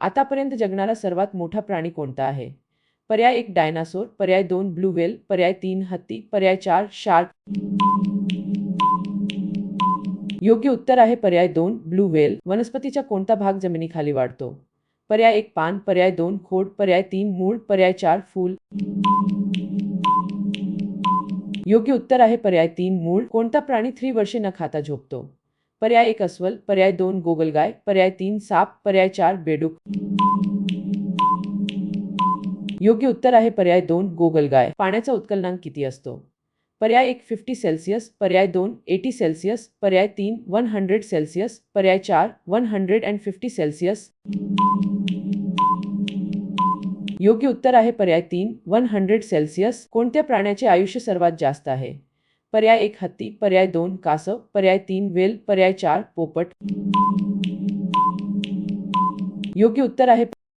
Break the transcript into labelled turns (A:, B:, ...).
A: आतापर्यंत जगणारा सर्वात मोठा प्राणी कोणता आहे? पर्याय 1 डायनासोर, पर्याय 2 ब्लू व्हेल, पर्याय 3 हत्ती, पर्याय 4 शार्क. योग्य उत्तर आहे पर्याय 2 ब्लू व्हेल. वनस्पतीचा कोणता भाग जमिनीखाली वाढतो? पर्याय 1 पान, पर्याय 2 खोड, पर्याय 3 मूळ, पर्याय 4 फूल. योग्य उत्तर आहे पर्याय 3 मूळ. कोणता प्राणी 3 वर्षे न खाता झोपतो? पर्याय 1 अस्वल, पर्याय 2 गोगलगाय, पर्याय 3 साप, पर्याय 4 बेडूक. योग्य उत्तर आहे पर्याय 2 गोगलगाय. पाण्याचा उत्कलनांक किती असतो? पर्याय 1 50 सेल्सिअस, पर्याय 2 80 सेल्सिअस, पर्याय 3 100 सेल्सिअस, पर्याय 4 150 सेल्सिअस. योग्य उत्तर आहे पर्याय 3 100 सेल्सिअस. कोणत्या प्राण्याचे आयुष्य सर्वात जास्त आहे? पर्याय 1 हत्ती, पर्याय 2 कासव, पर्याय 3 वेल, पर्याय 4 पोपट. योग्य उत्तर आहे